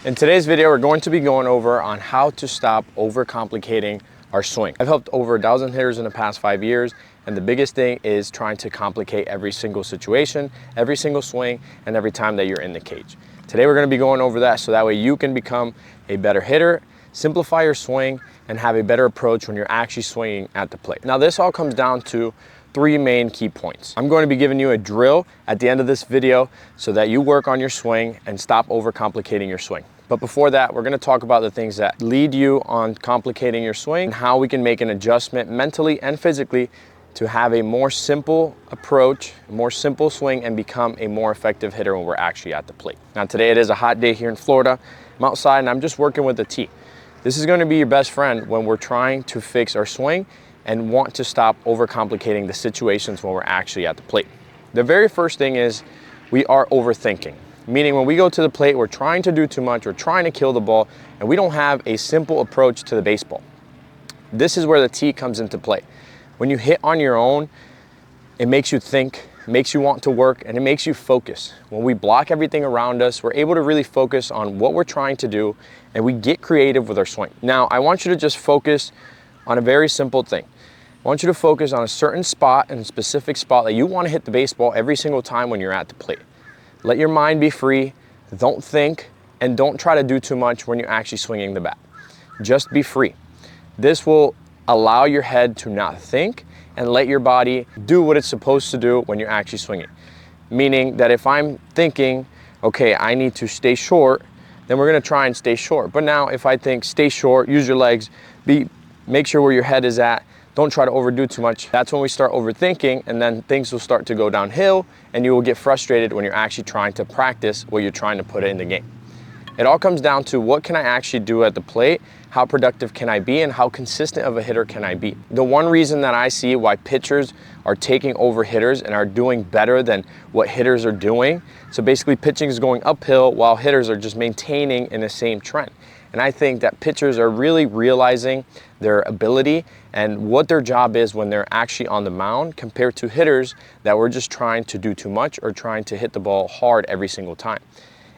In today's video, we're going to be going over on how to stop overcomplicating our swing. I've helped over a dozen hitters in the past 5 years, and the biggest thing is trying to complicate every single situation, every single swing, and every time that you're in the cage. Today, we're going to be going over that so that way you can become a better hitter, simplify your swing, and have a better approach when you're actually swinging at the plate. Now, this all comes down to 3 main key points. I'm going to be giving you a drill at the end of this video so that you work on your swing and stop overcomplicating your swing. But before that, we're going to talk about the things that lead you on complicating your swing and how we can make an adjustment mentally and physically to have a more simple approach, a more simple swing, and become a more effective hitter when we're actually at the plate. Now, today it is a hot day here in Florida. I'm outside and I'm just working with the tee. This is going to be your best friend when we're trying to fix our swing and want to stop overcomplicating the situations when we're actually at the plate. The very first thing is we are overthinking, meaning when we go to the plate, we're trying to do too much, we're trying to kill the ball, and we don't have a simple approach to the baseball. This is where the tee comes into play. When you hit on your own, it makes you think, makes you want to work, and it makes you focus. When we block everything around us, we're able to really focus on what we're trying to do, and we get creative with our swing. Now, I want you to just focus on a very simple thing. I want you to focus on a certain spot and a specific spot that you want to hit the baseball every single time when you're at the plate. Let your mind be free, don't think, and don't try to do too much when you're actually swinging the bat. Just be free. This will allow your head to not think and let your body do what it's supposed to do when you're actually swinging. Meaning that if I'm thinking, okay, I need to stay short, then we're gonna try and stay short. But now if I think stay short, use your legs, make sure where your head is at, don't try to overdo too much. That's when we start overthinking, and then things will start to go downhill and you will get frustrated when you're actually trying to practice what you're trying to put in the game. It all comes down to what can I actually do at the plate, how productive can I be, and how consistent of a hitter can I be. The one reason that I see why pitchers are taking over hitters and are doing better than what hitters are doing, so basically pitching is going uphill while hitters are just maintaining in the same trend. And I think that pitchers are really realizing their ability and what their job is when they're actually on the mound compared to hitters that were just trying to do too much or trying to hit the ball hard every single time.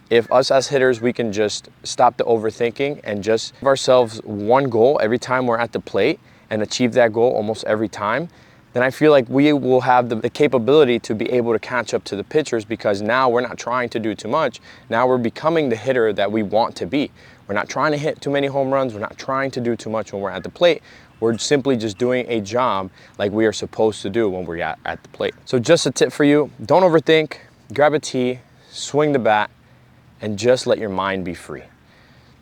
If us as hitters, we can just stop the overthinking and just give ourselves one goal every time we're at the plate and achieve that goal almost every time, then I feel like we will have the capability to be able to catch up to the pitchers, because now we're not trying to do too much. Now we're becoming the hitter that we want to be. We're not trying to hit too many home runs. We're not trying to do too much when we're at the plate. We're simply just doing a job like we are supposed to do when we're at the plate. So just a tip for you, don't overthink, grab a tee, swing the bat, and just let your mind be free.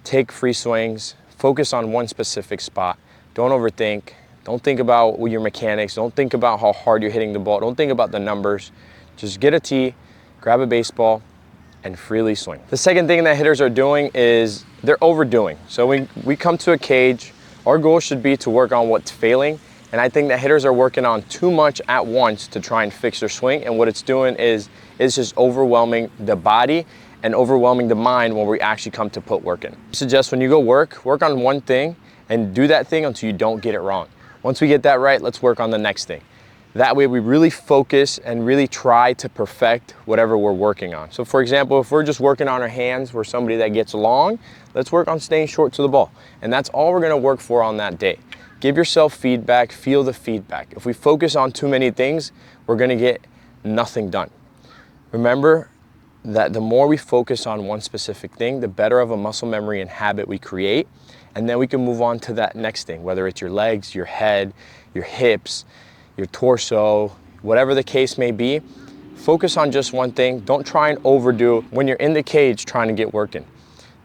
Take free swings, focus on one specific spot. Don't overthink. Don't think about your mechanics. Don't think about how hard you're hitting the ball. Don't think about the numbers. Just get a tee, grab a baseball, and freely swing. The second thing that hitters are doing is they're overdoing. So we come to a cage, our goal should be to work on what's failing. And I think that hitters are working on too much at once to try and fix their swing. And what it's doing is it's just overwhelming the body and overwhelming the mind when we actually come to put work in. I suggest when you go work on one thing and do that thing until you don't get it wrong. Once we get that right, let's work on the next thing. That way we really focus and really try to perfect whatever we're working on. So for example, if we're just working on our hands, we're somebody that gets long, let's work on staying short to the ball. And that's all we're gonna work for on that day. Give yourself feedback, feel the feedback. If we focus on too many things, we're gonna get nothing done. Remember that the more we focus on one specific thing, the better of a muscle memory and habit we create. And then we can move on to that next thing, whether it's your legs, your head, your hips, your torso, whatever the case may be. Focus on just one thing. Don't try and overdo when you're in the cage trying to get working.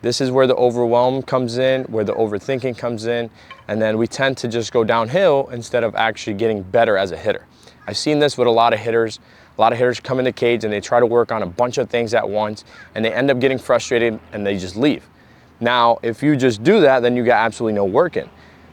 This is where the overwhelm comes in, where the overthinking comes in, and then we tend to just go downhill instead of actually getting better as a hitter. I've seen this with a lot of hitters. A lot of hitters come in the cage and they try to work on a bunch of things at once, and they end up getting frustrated and they just leave. Now, if you just do that, then you got absolutely no work in.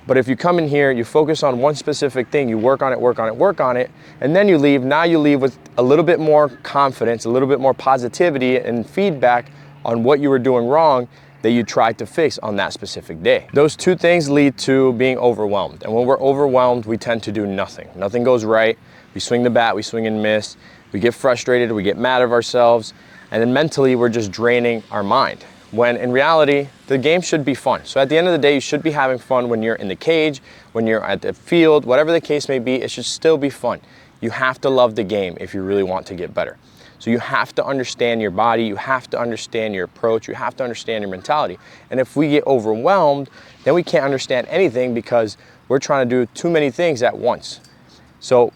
But if you come in here, you focus on one specific thing, you work on it, and then you leave. Now you leave with a little bit more confidence, a little bit more positivity and feedback on what you were doing wrong that you tried to fix on that specific day. Those two things lead to being overwhelmed. And when we're overwhelmed, we tend to do nothing. Nothing goes right. We swing the bat, we swing and miss. We get frustrated, we get mad at ourselves, and then mentally we're just draining our mind. when in reality, the game should be fun. So at the end of the day, you should be having fun when you're in the cage, when you're at the field, whatever the case may be, it should still be fun. You have to love the game if you really want to get better. So you have to understand your body, you have to understand your approach, you have to understand your mentality. And if we get overwhelmed, then we can't understand anything because we're trying to do too many things at once. So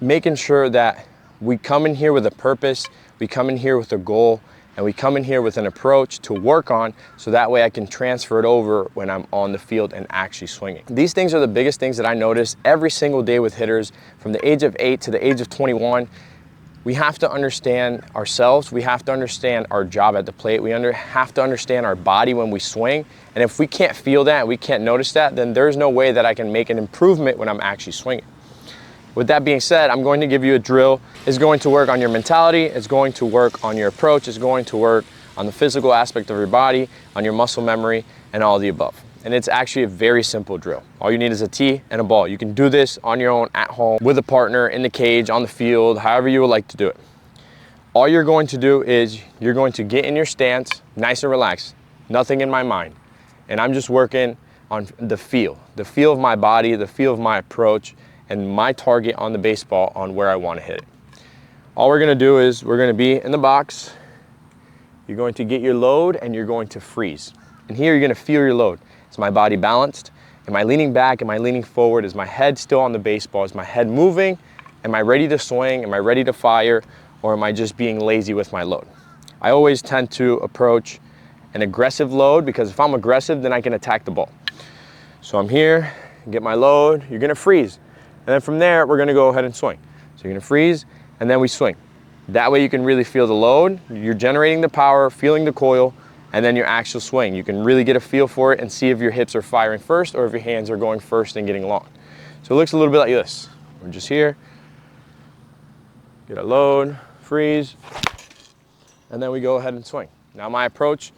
making sure that we come in here with a purpose, we come in here with a goal, and we come in here with an approach to work on, so that way I can transfer it over when I'm on the field and actually swinging. These things are the biggest things that I notice every single day with hitters from the age of 8 to the age of 21. We have to understand ourselves, we have to understand our job at the plate, we have to understand our body when we swing, and if we can't feel that and we can't notice that, then there's no way that I can make an improvement when I'm actually swinging. With that being said, I'm going to give you a drill. It's going to work on your mentality, it's going to work on your approach, it's going to work on the physical aspect of your body, on your muscle memory, and all the above. And it's actually a very simple drill. All you need is a tee and a ball. You can do this on your own at home, with a partner, in the cage, on the field, however you would like to do it. All you're going to do is you're going to get in your stance, nice and relaxed, nothing in my mind. And I'm just working on the feel of my body, the feel of my approach, and my target on the baseball on where I want to hit it. All we're going to do is we're going to be in the box. You're going to get your load and you're going to freeze. And here you're going to feel your load. Is my body balanced? Am I leaning back? Am I leaning forward? Is my head still on the baseball? Is my head moving? Am I ready to swing? Am I ready to fire? Or am I just being lazy with my load? I always tend to approach an aggressive load, because if I'm aggressive, then I can attack the ball. So I'm here, get my load, you're going to freeze. And then from there, we're gonna go ahead and swing. So you're gonna freeze, and then we swing. That way you can really feel the load, you're generating the power, feeling the coil, and then your actual swing. You can really get a feel for it and see if your hips are firing first or if your hands are going first and getting long. So it looks a little bit like this. We're just here, get a load, freeze, and then we go ahead and swing. Now my approach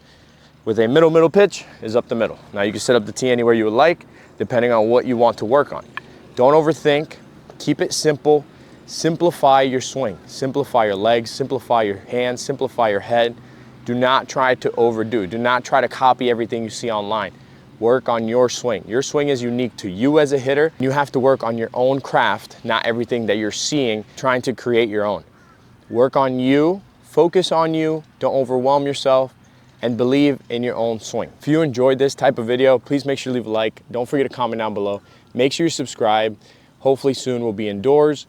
with a middle pitch is up the middle. Now you can set up the tee anywhere you would like, depending on what you want to work on. Don't overthink, keep it simple, simplify your swing, simplify your legs, simplify your hands, simplify your head. Do not try to overdo, do not try to copy everything you see online. Work on your swing. Your swing is unique to you as a hitter. You have to work on your own craft, not everything that you're seeing, trying to create your own. Work on you, focus on you, don't overwhelm yourself, and believe in your own swing. If you enjoyed this type of video, please make sure to leave a like. Don't forget to comment down below. Make sure you subscribe. Hopefully soon we'll be indoors,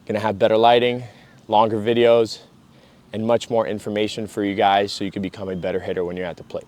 gonna have better lighting, longer videos, and much more information for you guys so you can become a better hitter when you're at the plate.